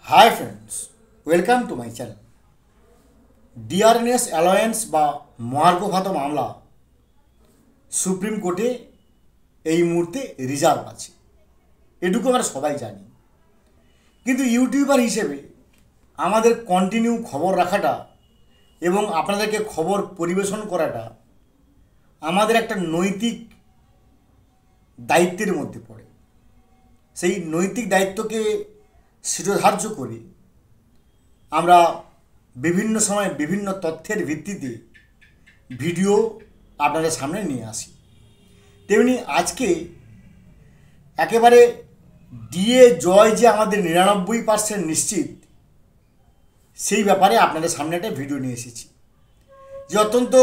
High friends, welcome to my channel. DRNS alliance বা মহার্ঘভাত মামলা সুপ্রিম কোর্টে এই মুহূর্তে রিজার্ভ আছে, এটুকু আমরা সবাই জানি। কিন্তু ইউটিউবার হিসেবে আমাদের কন্টিনিউ খবর রাখাটা এবং আপনাদেরকে খবর পরিবেশন করাটা আমাদের একটা নৈতিক দায়িত্বের মধ্যে পড়ে। সেই নৈতিক দায়িত্বকে শিরোধার্য করে আমরা বিভিন্ন সময় বিভিন্ন তথ্যের ভিত্তিতে ভিডিও আপনাদের সামনে নিয়ে আসি। তেমনি আজকে একেবারে ডিএ জয় যে আমাদের 99% নিশ্চিত, সেই ব্যাপারে আপনাদের সামনে একটা ভিডিও নিয়ে এসেছি যে অত্যন্ত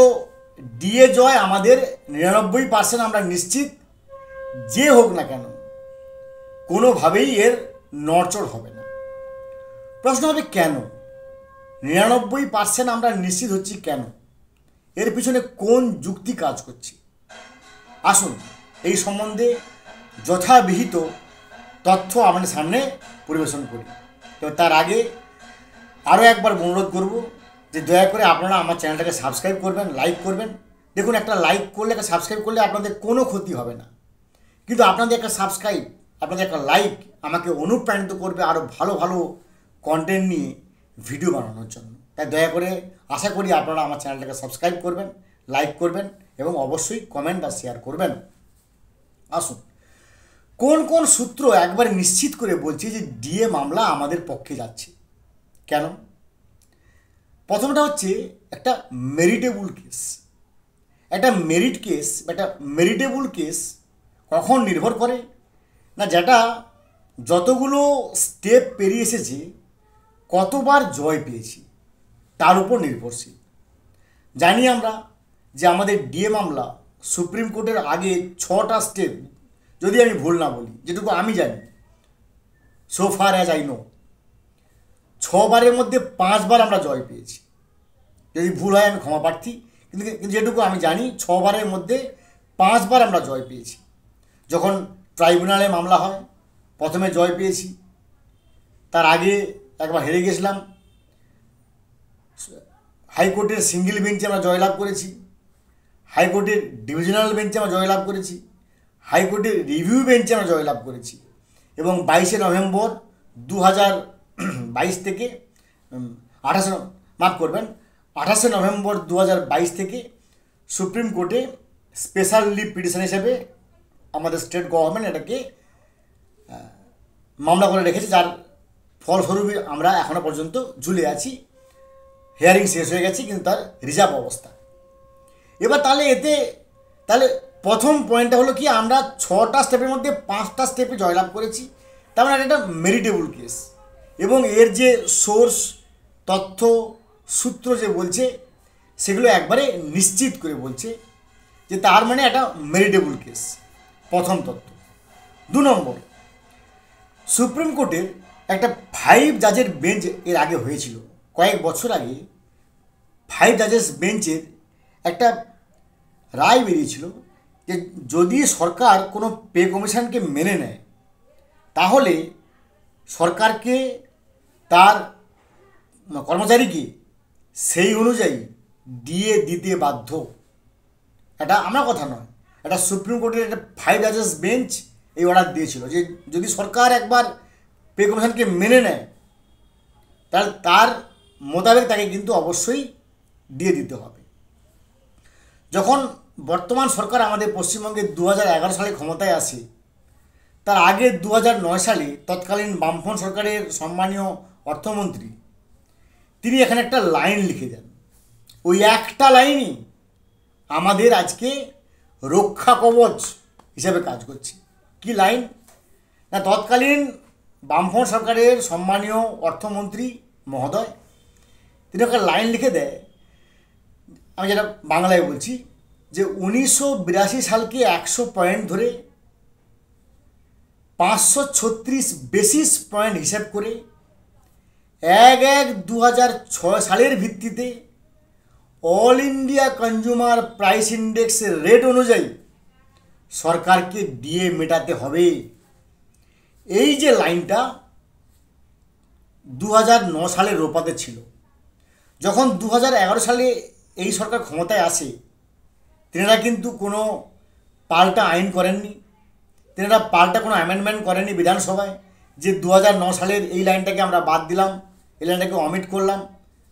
ডিএ জয় আমাদের 99% আমরা নিশ্চিত, যে হোক না কেন কোনোভাবেই এর নড়চড় হবে না। প্রশ্ন হবে কেন 99% আমরা নিশ্চিত হচ্ছি, কেন? এর পিছনে কোন যুক্তি কাজ করছে? আসুন এই সম্বন্ধে যথাবিহিত তথ্য আমাদের সামনে পরিবেশন করি। তো তার আগে আরও একবার অনুরোধ করব যে দয়া করে আপনারা আমার চ্যানেলটাকে সাবস্ক্রাইব করবেন, লাইক করবেন। দেখুন, একটা লাইক করলে, একটা সাবস্ক্রাইব করলে আপনাদের কোনো ক্ষতি হবে না, কিন্তু আপনাদের একটা সাবস্ক্রাইব, আপনাদের একটা লাইক আমাকে অনুপ্রাণিত করবে আরও ভালো ভালো কন্টেন্ট নিয়ে ভিডিও বানানোর জন্য। তাই দয়া করে আশা করি আপনারা আমার চ্যানেলটাকে সাবস্ক্রাইব করবেন, লাইক করবেন এবং অবশ্যই কমেন্ট বা শেয়ার করবেন। আসুন, কোন কোন সূত্র একবারে নিশ্চিত করে বলছে যে ডিএ মামলা আমাদের পক্ষে যাচ্ছে। কেন? প্রথমটা হচ্ছে একটা মেরিটেবল কেস। একটা মেরিট কেস, একটা মেরিটেবল কেস কখন নির্ভর করে না, যেটা যতগুলো স্টেপ পেরিয়ে এসেছে, কতবার জয় পেয়েছি, তার উপর নির্ভরশীল। জানি আমরা যে আমাদের ডিএ মামলা সুপ্রিম কোর্টের আগে 6টা স্টেপ, যদি আমি ভুল না বলি, যেটুকু আমি জানি, so far as I know, 6বারের মধ্যে 5বার আমরা জয় পেয়েছি। যদি ভুল হয় আমি ক্ষমা প্রার্থী, কিন্তু যেটুকু আমি জানি 6বারের মধ্যে 5বার আমরা জয় পেয়েছি। যখন ট্রাইব্যুনালে মামলা হয় প্রথমে জয় পেয়েছি, তার আগে একবার হেরে গেছিলাম, হাইকোর্টের সিঙ্গেল বেঞ্চে আমরা জয়লাভ করেছি, হাইকোর্টের ডিভিশনাল বেঞ্চে আমরা জয়লাভ করেছি, হাইকোর্টের রিভিউ বেঞ্চে আমরা জয়লাভ করেছি, এবং 22শে নভেম্বর 2022 থেকে 28শে নভেম্বর 2022 থেকে সুপ্রিম কোর্টে স্পেশাল লিভ পিটিশন হিসেবে আমাদের স্টেট গভর্নমেন্ট এটাকে মামলা করে রেখেছে, যার ফলস্বরূপ আমরা এখনও পর্যন্ত ঝুলে আছি। হিয়ারিং শেষ হয়ে গেছে কিন্তু তার রিজার্ভ অবস্থা। এবার তাহলে প্রথম পয়েন্টটা হলো কি, আমরা 6টা স্টেপের মধ্যে 5টা স্টেপে জয়লাভ করেছি, তার মানে এটা মেরিটেবল কেস। এবং এর যে সোর্স, তথ্য, সূত্র যে বলছে, সেগুলো একবারে নিশ্চিত করে বলছে যে তার মানে একটা মেরিটেবল কেস। প্রথম তথ্য। 2 নম্বর, সুপ্রিম কোর্টের একটা 5 জাজের বেঞ্চ এর আগে হয়েছিল, কয়েক বছর আগে 5 জাজেস বেঞ্চের একটা রায় বেরিয়েছিল যে যদি সরকার কোনো পে কমিশনকে মেনে নেয়, তাহলে সরকারকে তার কর্মচারীকে সেই অনুযায়ী ডিএ দিতে বাধ্য। এটা আমার কথা নয়, এটা সুপ্রিম কোর্টের একটা 5 জাজেস বেঞ্চ এই অর্ডার দিয়েছিল যে যদি সরকার একবার পে কমিশনকে মেনে নেয়, তাহলে তার মোতাবেক তাকে কিন্তু অবশ্যই দিয়ে দিতে হবে। যখন বর্তমান সরকার আমাদের পশ্চিমবঙ্গে 2011 সালে ক্ষমতায় আসে, তার আগে 2009 সালে তৎকালীন বামফ্রন্ট সরকারের সম্মানীয় অর্থমন্ত্রী তিনি এখানে একটা লাইন লিখে দেন। ওই একটা লাইনই আমাদের আজকে রক্ষা কবচ হিসেবে কাজ করছে। কি লাইন না, তৎকালীন বামফ্রন্ট সরকারের সম্মানীয় অর্থমন্ত্রী মহোদয় তিনি একটা লাইন লিখে দেয়, আমি যেটা বাংলায় বলছি, যে 1982 সালকে 100 পয়েন্ট ধরে 536 বেসিস পয়েন্ট হিসাব করে 1/1/2006 সালের ভিত্তিতে অল ইন্ডিয়া কনজিউমার প্রাইস ইন্ডেক্সের রেট অনুযায়ী সরকারকে ডিএ মেটাতে হবে। এই যে লাইনটা 2009 সালে রোপাতে ছিল। যখন 2011 সালে এই সরকার ক্ষমতায় আসে, তেনারা কিন্তু কোনো পাল্টা আইন করেননি, তেনারা পাল্টা কোনো অ্যামেন্ডমেন্ট করেননি বিধানসভায় যে 2009 সালের এই লাইনটাকে আমরা বাদ দিলাম, এই লাইনটাকে অমিট করলাম।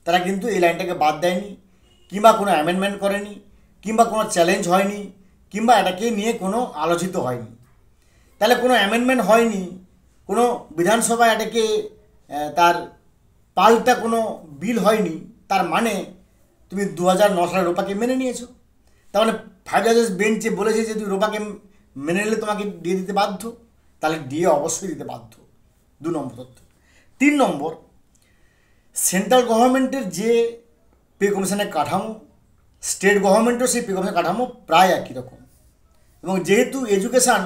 তারা কিন্তু এই লাইনটাকে বাদ দেয়নি, কিংবা কোনো অ্যামেন্ডমেন্ট করেনি, কিংবা কোনো চ্যালেঞ্জ হয়নি, কিংবা এটাকে নিয়ে কোনো আলোচিত হয়নি। তাহলে কোনো অ্যামেন্ডমেন্ট হয়নি, কোনো বিধানসভায় এটাকে তার পাল্টা কোনো বিল হয়নি, তার মানে তুমি 2009 সালের রোপাকে মেনে নিয়েছো। তার মানে 5 জাজেস বেঞ্চে বলেছে যে তুমি রোপাকে মেনে নিলে তোমাকে ডিএ দিতে বাধ্য, তাহলে ডিএ অবশ্যই দিতে বাধ্য। 2 নম্বর তথ্য। 3 নম্বর, সেন্ট্রাল গভর্নমেন্টের যে পে কমিশনের কাঠামো, স্টেট গভর্নমেন্টের সেই পে কমিশনের কাঠামো প্রায় একই রকম। এবং যেহেতু এডুকেশান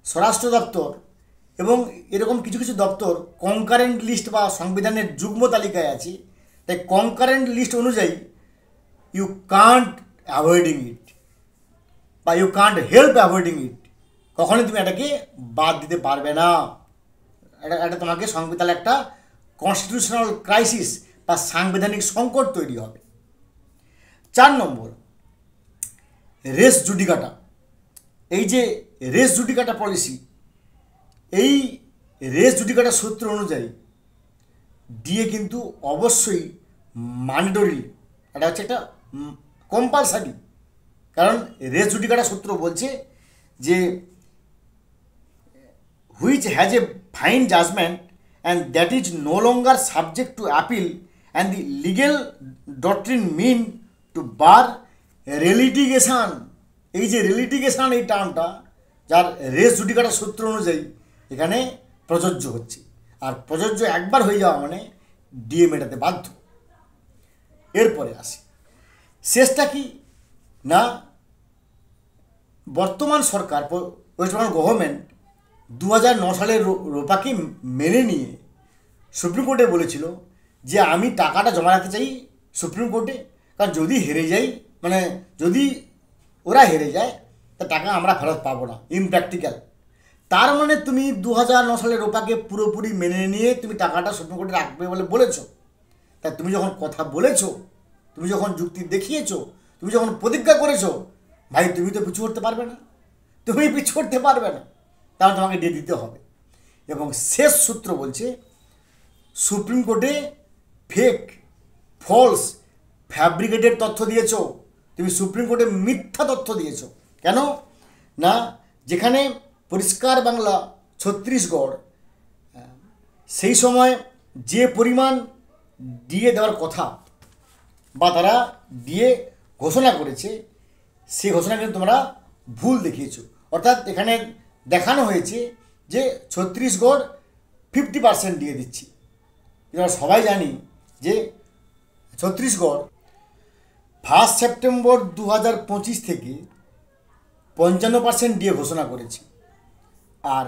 স্বরাষ্ট্র দপ্তর এবং এরকম কিছু কিছু দপ্তর কনকারেন্ট লিস্ট বা সংবিধানের যুগ্ম তালিকায় আছে, তাই কনকারেন্ট লিস্ট অনুযায়ী ইউ কান্ট অ্যাভয়েডিং ইট বা ইউ কান্ট হেল্প অ্যাভয়েডিং ইট, কখনোই তুমি এটাকে বাদ দিতে পারবে না। এটা তোমাকে সংবিধানে একটা কনস্টিটিউশনাল ক্রাইসিস বা সাংবিধানিক সংকট তৈরি হবে। 4 নম্বর, রেস জুডিকাটা। এই যে রেস জুডিকাটা পলিসি, এই রেস জুডিকাটা সূত্র অনুযায়ী ডিএ কিন্তু অবশ্যই ম্যান্ডেটরি, এটা হচ্ছে একটা কম্পালসারি। কারণ রেস জুডিকাটা সূত্র বলছে যে which has a fine judgment and that is no longer subject to appeal and the legal doctrine mean to bar relitigation। এই যে রিলিটিগেশন এই টার্মটা যার রেস জুডিকাটা সূত্র অনুযায়ী এখানে প্রযোজ্য হচ্ছে, আর প্রযোজ্য একবার হয়ে যাওয়া মানে ডিএ মেটাতে বাধ্য। এরপরে আসি, শেষটা কি না, বর্তমান সরকার ওয়েস্ট বেঙ্গল গভর্নমেন্ট 2009 সালের রোপাকে মেনে নিয়ে সুপ্রিম কোর্টে বলেছিল যে আমি টাকাটা জমা রাখতে চাই সুপ্রিম কোর্টে, কারণ যদি হেরে যাই, মানে যদি ওরা হেরে যায় তা টাকা আমরা ফেরত পাবো না, ইমপ্র্যাকটিক্যাল। তার মানে তুমি 2009 সালের রোপাকে পুরোপুরি মেনে নিয়ে তুমি টাকাটা সুপ্রিম কোর্টে রাখবে বলে বলেছো। তা তুমি যখন কথা বলেছো, তুমি যখন যুক্তি দেখিয়েছো, তুমি যখন প্রতিজ্ঞা করেছো, ভাই তুমি তো পিছু করতে পারবে না, তুমি পিছু করতে পারবে না, তাহলে তোমাকে দিয়ে দিতে হবে। এবং শেষ সূত্র বলছে সুপ্রিম কোর্টে ফেক, ফলস, ফ্যাব্রিকেটেড তথ্য দিয়েছো, তুমি সুপ্রিম কোর্টে মিথ্যা তথ্য দিয়েছো। কেন না, যেখানে পরিষ্কার বাংলা ছত্তিশগড় সেই সময় যে পরিমাণ ডিএ দেওয়ার কথা বা তারা ডিএ ঘোষণা করেছে, সেই ঘোষণা কিন্তু তোমরা ভুল দেখিয়েছো। অর্থাৎ এখানে দেখানো হয়েছে যে ছত্তিশগড় 50% ডিএ দিচ্ছি। আমরা সবাই জানি যে ছত্তিশগড় 1 সেপ্টেম্বর 2025 থেকে 55% ডিএ ঘোষণা করেছে। আর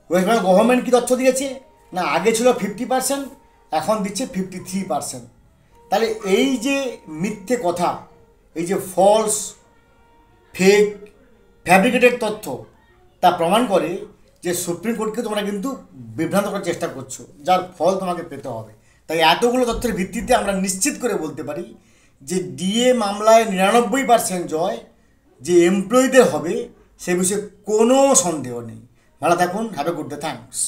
ওয়েস্ট বেঙ্গল গভর্নমেন্ট কী তথ্য দিয়েছে না, আগে ছিল 50%, এখন দিচ্ছে 53%। তাহলে এই যে মিথ্যে কথা, এই যে ফলস, ফেক, ফ্যাব্রিকেটেড তথ্য, তা প্রমাণ করে যে সুপ্রিম কোর্টকে তোমরা কিন্তু বিভ্রান্ত করার চেষ্টা করছো, যার ফল তোমাকে পেতে হবে। তাই এতগুলো তথ্যের ভিত্তিতে আমরা নিশ্চিত করে বলতে পারি যে ডিএ মামলায় 99% জয় যে এমপ্লয়ীদের হবে সে বিষয়ে কোনো সন্দেহ নেই। ভালো থাকুন, have a good day, thanks.